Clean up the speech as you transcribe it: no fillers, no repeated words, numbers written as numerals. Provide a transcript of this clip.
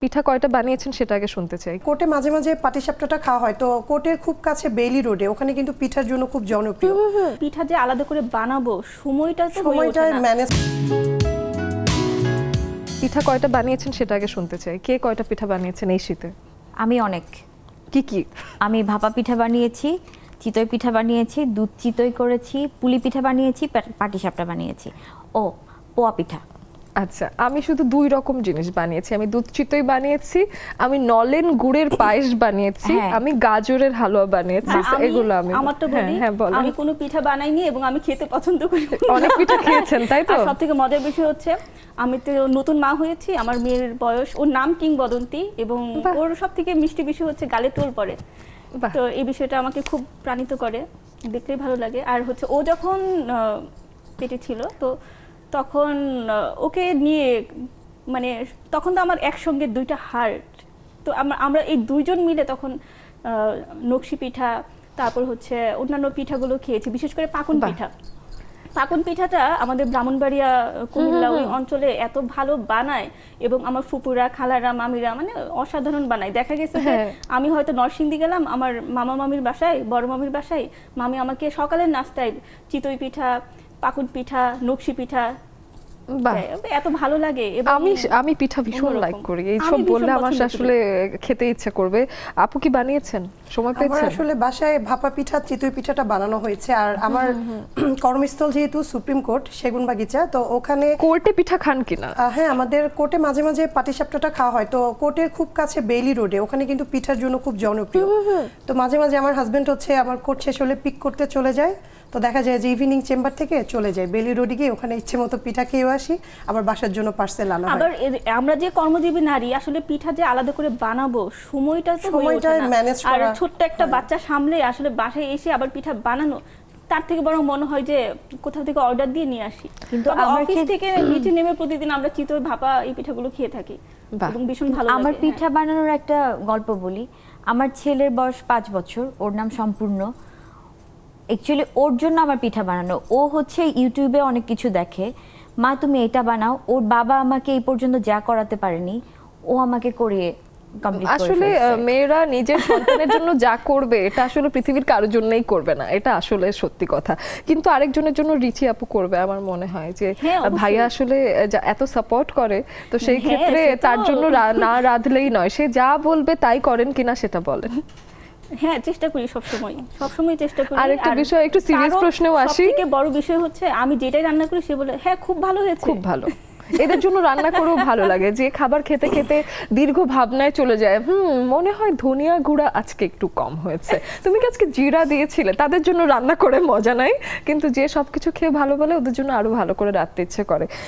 পিঠা কয়টা বানিয়েছেন সেটা আগে শুনতে চাই। কোর্টে মাঝে মাঝে পাটিসাপটাটা খাওয়া হয়, তো কোর্টের খুব কাছে বেইলি রোডে, ওখানে কিন্তু পিঠার জন্য খুব জনপ্রিয়। পিঠা যে আলাদা করে বানাবো সময়টা ম্যানেজ। পিঠা কয়টা বানিয়েছেন সেটা আগে শুনতে চাই। কে কয়টা পিঠা বানিয়েছেন এই শীতে? আমি অনেক। কি কি? আমি ভাপা পিঠা বানিয়েছি, চিতই পিঠা বানিয়েছি, দুধ চিতই করেছি, পুলি পিঠা বানিয়েছি, পাটিসাপটা বানিয়েছি, ও পোয়া পিঠা। আচ্ছা, আমি শুধু 2 রকম জিনিস বানিয়েছি। আমি দুধ চিতই বানিয়েছি, আমি নলেন গুড়ের পায়েস বানিয়েছি, হ্যাঁ। আমি গাজরের হালুয়া বানিয়েছি। এগুলো আমি আমার তো বলি বলেন। আমি কোনো পিঠা বানাইনি এবং আমি খেতে পছন্দ করি। অনেক পিঠা খেয়েছেন তাই তো? সবথেকে মজার বিষয় হচ্ছে আমি তো নতুন মা হয়েছি, আমার মেয়ের বয়স, ওর নাম কিংবদন্তি এবং বাহ। ওর সবথেকে মিষ্টি বিষয় হচ্ছে গালে টোল পড়ে। বাহ। তো এই বিষয়টা আমাকে খুব প্রাণিত করে, দেখলেই ভালো লাগে। আর হচ্ছে ও যখন পেটে ছিল তো তখন ওকে নিয়ে মানে তখন তো আমার একসঙ্গে 2টা হার্ট, তো আমরা এই 2জন মিলে তখন নকশি পিঠা, তারপর হচ্ছে অন্যান্য পিঠাগুলো খেয়েছি, বিশেষ করে পাকুন বাহ। পিঠা। পাকুন পিঠাটা আমাদের ব্রাহ্মণবাড়িয়া কুমিল্লা ওই অঞ্চলে এত ভালো বানায় এবং আমার ফুপুরা খালারা মামিরা মানে অসাধারণ বানায়। দেখা গেছে যে হ্যাঁ। আমি হয়তো নরসিংদী গেলাম আমার মামা মামির বাসায়, বড় মামির বাসায়, মামি আমাকে সকালের নাস্তায় চিতই পিঠা, পাকুন পিঠা, নকশি পিঠা বাহ। দেয়। এত ভালো লাগে। এবং আমি পিঠা ভীষণ অন্যরকম। লাইক করি। এই আমি সব ভীষণ বললে আমার পছন্দ আসলে খেতে ইচ্ছে করবে। আপু কি বানিয়েছেন? সময় আমার পেয়েছেন? আসলে বাসায় ভাপা পিঠা, চিতই পিঠাটা বানানো হয়েছে। আর আমার কর্মস্থল যেহেতু সুপ্রিম কোর্ট সেগুনবাগিচা, তো ওখানে কোর্টে পিঠা খান কিনা? হ্যাঁ, আমাদের কোর্টে মাঝে মাঝে পাটিসাপটাটা খাওয়া হয়, তো কোর্টের খুব কাছে বেইলি রোডে, ওখানে কিন্তু পিঠার জন্য খুব জনপ্রিয়। তো মাঝে মাঝে আমার হাজবেন্ড হচ্ছে আমার কোর্ট শেষ হলে পিক করতে চলে যায়, তো দেখা যায় যে ইভিনিং চেম্বার থেকে চলে যায় বেইলি রোডে গিয়ে ওখানে ইচ্ছে মতো পিঠা খেয়ে আসি, আবার বাসার জন্য পার্সেল আনা হয়। আবার আমরা যে কর্মজীবী নারী আসলে পিঠা যে আলাদা করে বানাবো সময়টা তো হয়ে ওঠে না। ম্যানেজ আর করা ছোট্ট একটা বাচ্চা সামলে আসলে বাসায় এসে আবার পিঠা বানানো, তার থেকে বরং মনে হয় যে কোথাও থেকে অর্ডার দিয়ে নিয়ে আসি। কিন্তু তবে আমার অফিস থেকে নিচে নেমে প্রতিদিন আমরা চিতই ভাপা এই পিঠাগুলো খেয়ে থাকি বাহ। এবং ভীষণ ভালো আমার লাগে। পিঠা বানানোর একটা গল্প বলি। আমার ছেলের বয়স 5 বছর, ওর নাম সম্পূর্ণ। অ্যাকচুয়ালি ওর জন্য আমার পিঠা বানানো। ও হচ্ছে ইউটিউবে অনেক কিছু দেখে, মা তুমি এটা বানাও। ওর বাবা আমাকে এই পর্যন্ত যা করাতে পারেনি, ও আমাকে করিয়ে কমপ্লিট করে আসলে ফেলছে। মেয়েরা নিজের সন্তানের জন্য যা করবে এটা আসলে পৃথিবীর কারোর জন্যই করবে না, এটা আসলে সত্যি কথা। কিন্তু আরেকজনের জন্য রিচি আপু করবে আমার মনে হয় যে হ্যাঁ, অবশ্যই। ভাইয়া আসলে এত সাপোর্ট করে, তো সেই হ্যাঁ, ক্ষেত্রে সে তো- তার জন্য না রাঁধলেই নয়, সে যা বলবে তাই করেন কিনা সেটা বলেন। হ্যাঁ, চেষ্টা করি সবসময় চেষ্টা করি। আরেকটা বিষয়, একটু সিরিয়াস কারণ প্রশ্নেও আসি। সবথেকে বড় বিষয় হচ্ছে আমি যেটাই রান্না করি সে বলে হ্যাঁ খুব ভালো হয়েছে। খুব ভালো। এদের জন্য রান্না করেও ভালো লাগে, যে খাবার খেতে খেতে দীর্ঘ ভাবনায় চলে যায়, মনে হয় ধনিয়া গুঁড়া আজকে একটু কম হয়েছে, তুমি কি আজকে জিরা দিয়েছিলে। তাদের জন্য রান্না করে মজা নাই, কিন্তু যে সবকিছু খেয়ে ভালো বলে ওদের জন্য আরো ভালো করে রাখতে ইচ্ছে করে।